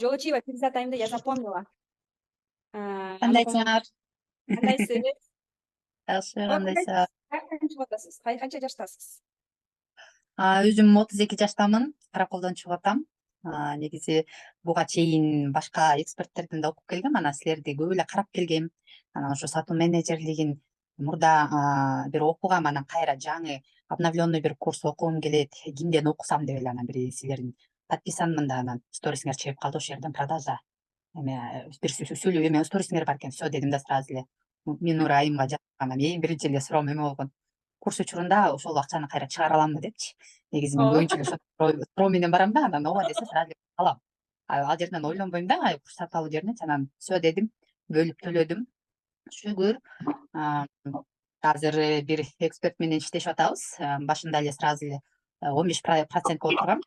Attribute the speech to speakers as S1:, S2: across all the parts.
S1: Жолочиева Перизат айымды я запомнила.
S2: Кандайсыңар?
S1: Кандайсыз?
S2: Жакшы, кандайсыңар?
S1: Кайчан чыгып атасыз? Канча жаштасыз?
S2: Өзүм 32 жаштамын, Караколдон чыгып атам. Негизи буга чейин башка эксперттердин да окуп келгем, анан силерди көп эле карап келгем. Анан ошо сатуу менеджерлигин мурда бир окугам, анан кайра жаңы обновленный бир курс окугум келет. Кимден окусам деп эле анан бир силердин подписанмын да, анан сторисиңер чыгып калды, ошол жерден продажа бир сүйлөп эме сторисиңер бар экен, все дедим да сразу эле. Минура айымга жазгам, эң биринчи эле суроом эме болгон. Курс учурунда ошол акчаны кайра чыгара аламбы депчи. Негизи мен көбүнчө эле ошо суроо менен барам да, анан ооба десе сразу алам. Ал жерден ойлонбойм да, курс сатып алуу жеринечи. Анан все дедим, бөлүп төлөдүм. Шүгүр. Азыр бир эксперт менен иштешип атабыз. Башында эле сразу эле 15% отургам.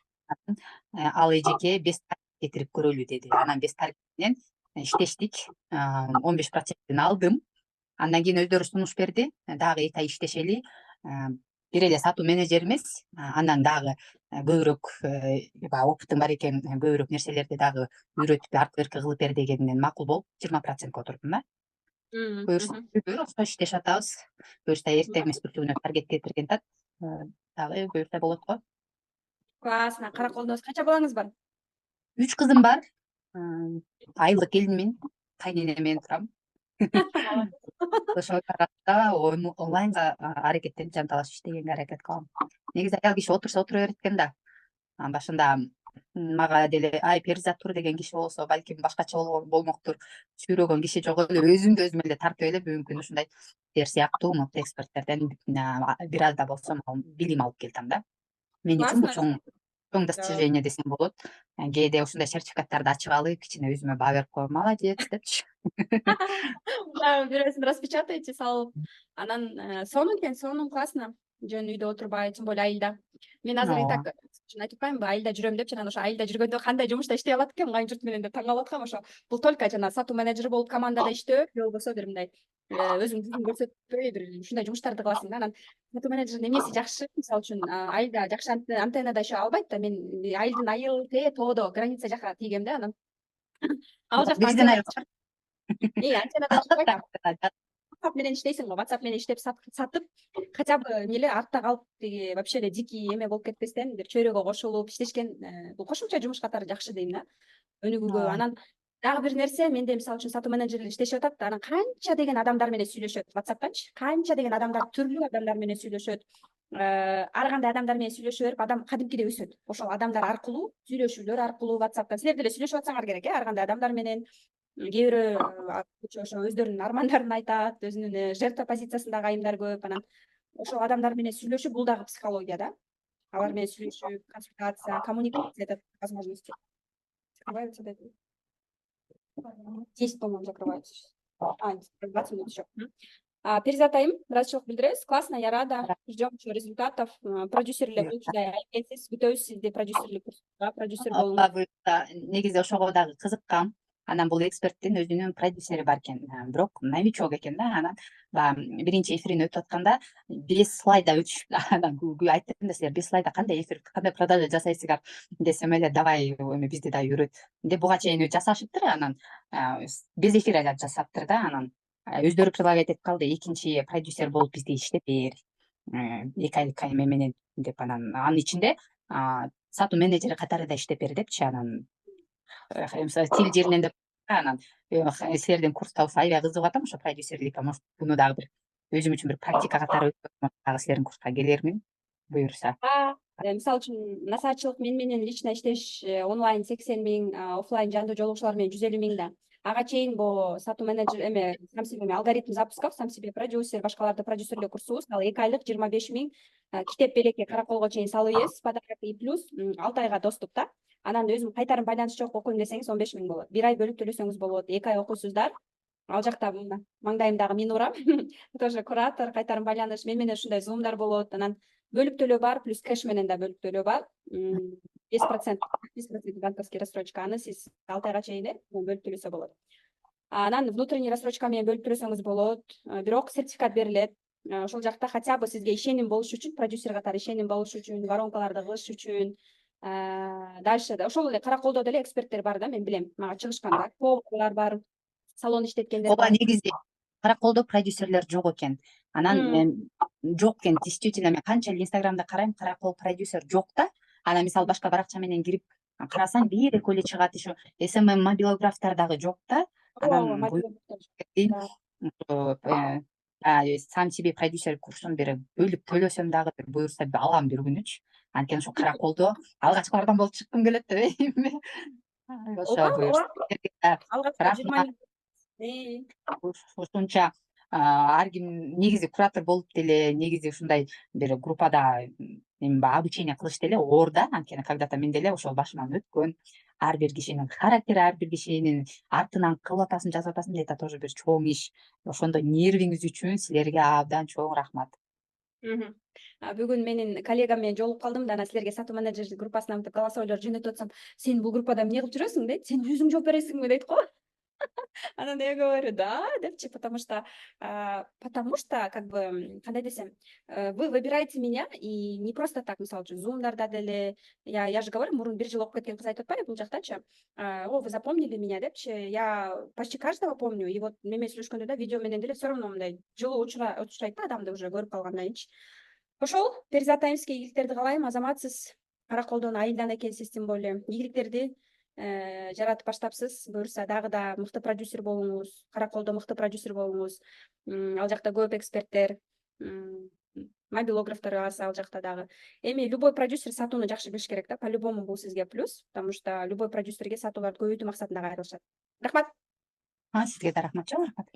S2: Ал эжеке 5 кетирип көрөлү деди. Анан 5 менен иштештик. 15%-ин алдым. Андан кийин өздөрү сунуш берди. Дагы 2 ай иштешели. Бир эле сатуу менеджер эмес, андан дагы көбүрөөк опытың бар экен, көбүрөөк нерселерди дагы үйрөтүп аркы берки кылып бер дегенден макул болуп 20%-ка отурдум да. Буюрса ошо иштешип атабыз. Буюрса эртең эмес бүртүгүнө таргет кетирген тат. Дагы буюрса болот го.
S1: Классно. Караколдоңуз канча балаңыз бар?
S2: 3 кызым бар. Айылдык келинмин. Кайненем менен турам. Ошол тарапта онлайнга аракеттенип жанталашып иштегенге аракет кылам. Негизи аял киши отурса отура берет экен да. Башында мага деле ай Перизат тур деген киши болсо балким башкача болмоктур. Сүйрөгөн киши жок эле, өзүмдү өзүм эле тартып эле бүгүнкү күнү ушундай силер сыяктуу мыкты эксперттерден бир аз да болсо билим алып келатам да. Мен үчүн бул чоң достижение десем болот. Кээде ушундай сертификаттарды ачып алып, кичине өзүмө баа берип коем, молодец депчи.
S1: Бирөөсүн распечатайте, салып. Анан сонун классно. Жөн үйдө отурбай, тем более айылда. Мен азыр и так айтып атпаймынбы, айылда жүрөм депчи, анан ошо айылда жүргөндө кандай жумушта иштей алат экенмин айыл журт менен деп таң калып аткам. Ошо бул только жана сатуу менеджери болуп командада иштөө, же болбосо бир мындай өзүң жүзүн көрсөтпөй бир ушундай жумуштарды кыласың да. Анан сатуу менеджердин эмеси жакшы. Мисалы үчүн айылда жакшы антеннада иши албайт да. Мен айылдын айыл тоодо граница жака тийгем да. Анан ал жакта антеннадан чыкпайт. WhatsApp менен иштейсиң го, WhatsApp менен иштеп сатып, хотя бы эмеле артта калып тиги вообще эле дикий эме болуп кетпестен бир чөйрөгө кошулуп иштешкен бул кошумча жумуш катары жакшы дейм да. Өнүгүүгө. Анан дагы бир нерсе, менде мисалы үчүн сатуу менеджерлер иштешип атат, анан канча деген адамдар менен сүйлөшөт WhatsApp'танчы. Канча деген адамдар, түрлүү адамдар менен сүйлөшөт. Ар кандай адамдар менен сүйлөшө берип, адам кадимкидей өсөт. Ошол адамдар аркылуу, сүйлөшүүлөр аркылуу WhatsApp'тан силер деле сүйлөшүп атсаңар керек, ар кандай адамдар менен. Кээ бирөө ошо өздөрүнүн армандарын айтат, өзүнүн жертва позициясындагы айымдар көп. Анан ошол адамдар менен сүйлөшүү бул дагы психология да. Алар менен сүйлөшүү, консультация, коммуникация этот возможности. Закрывается, да? 10, по-моему, закрывается. 20 минут еще. Перизат айым, ыраазычылык билдиребиз. Классно, я рада. Ждем еще результатов. Продюсер эле болчудай айкенсиз, күтөбүз сизди продюсерлик курсуга, продюсер болуңузду.
S2: Негизи ошого дагы кызыккам. Анан бул эксперттин өзүнүн продюсери бар экен, бирок новичок экен да. Анан биринчи эфирин өтүп атканда 5 слайда өтүшүп, анан айттым да, силер 5 слайда кандай эфир, кандай продажа жасайсыңар десем эле, давай эми бизди да үйрөт деп буга чейин жасашыптыр. Анан без эфира жасаптыр да. Анан өздөрү предлагать этип калды, экинчи продюсер болуп бизде иштеп бер, 2 айлык эме менен деп. Анан анын ичинде сатуу менеджери катары да иштеп бер депчи. Анан тил жеринен деп анан силердин курстабыз аябай кызыгып атам, ошо продюсерликке. Может, буну дагы бир өзүм үчүн бир практика катары дагы силердин курска келермин, буюрса.
S1: Мисалы үчүн насаатчылык менен лично иштеш онлайн 80 000, офлайн жандуу жолугушуулар менен 150 000 да. Ага чейин бул сатуу менеджер эме сам себе алгоритм запусков, сам себе продюсер, башкаларды продюсерлөө курсубуз дагы 2 айлык 25 000 китеп белекке Караколго чейин салып ийгесиз, подарок и плюс 6 айга доступ да. Анан өзүм кайтарым байланыш жок окуйм десеңиз 15 000 болот. 1 ай бөлүп төлөсөңүз болот. 2 ай окуйсуздар. Ал жакта маңдайымдагы Минура тоже куратор, кайтарым байланыш, мен менен ушундай зумдар болот. Анан бөлүп төлөө бар, плюс кэш менен да бөлүп төлөө бар. 5% банковский рассрочка. Аны сиз 6 айга чейин бөлүп төлөсө болот. Анан внутренний рассрочка менен бөлүп төлөсөңүз болот. Бирок сертификат берилет. Ошол жакта хотя бы сизге ишеним болуш үчүн, продюсер катары ишеним болуш үчүн, воронкаларды кылыш үчүн Дальше да ошол эле кара колдоо деле эксперттер бар да, мен билем, мага чыгышканда поварлар бар, салон иштеткендер
S2: ооба,
S1: бар.
S2: негизи кара колдоо продюсерлер жок экен. Анан жок экен, действительно мен канча эле инстаграмда карайм, кара кол продюсер жок да. Анан мисалы башка баракча менен кирип карасаң бир экөө эле чыгат, еще SMM мобилографтар дагы жок да.
S1: Ооба,
S2: Анан сам себе продюсер курсун бир бөлүп төлөсөм дагы, бир буюрса алам бир күнүчү. Анткени ошо кара колдоо алгачкылардан болуп чыккым келет деп эми. Ошо
S1: ооба,
S2: буюрса
S1: алгачкы 20
S2: рахмат. Ушунча ар ким негизи куратор болуп деле, негизи ушундай бир группада обучение кылыш деле оор да. Анткени когда-то мен деле ошол башыман өткөн. Ар бир кишинин характери, ар бир кишинин артынан кылып атасың, жазып атасың, это тоже бир чоң иш. Ошондо нервиңиз үчүн силерге абдан чоң рахмат.
S1: Бүгүн менин коллегам менен жолугуп калдым да, анан силерге сатуу менеджер группасына мынтип голосовойлор жөнөтүп атсам, сен бул группада эмне кылып жүрөсүң дейт, сен өзүң жооп бересиңби дейт го. Анан я говорю, да, депчи, потому что как бы, кандай десем, вы выбираете меня, и не просто так, мисалы үчүн, зумдарда деле, я же говорю, мурун 1 жыл окуп кеткен кыз айтып атпайбы бул жактачы, о, вы запомнили меня депчи, я почти каждого помню, и вот неме сүйлөшкөндө да, видео менен деле все равно мындай жылуу учурайт да адамды уже көрүп калгандан кийинчи. Ошол, Перизат Айымский, ийгиликтерди каалайм, азаматсыз, кара колдон айылдан экенсиз, тем более, ийгиликтерди жаратып баштапсыз, буюрса дагы да мыкты продюсер болуңуз, кара колдо мыкты продюсер болуңуз. Ал жакта көп эксперттер, мобилографтар аз ал жакта дагы. Эми любой продюсер сатууну жакшы билиш керек да, по-любому бул сизге плюс, потому что любой продюсерге сатууларды көбөйтүү максатында кайрылышат. Рахмат.
S2: Сизге да рахмат, чоң рахмат.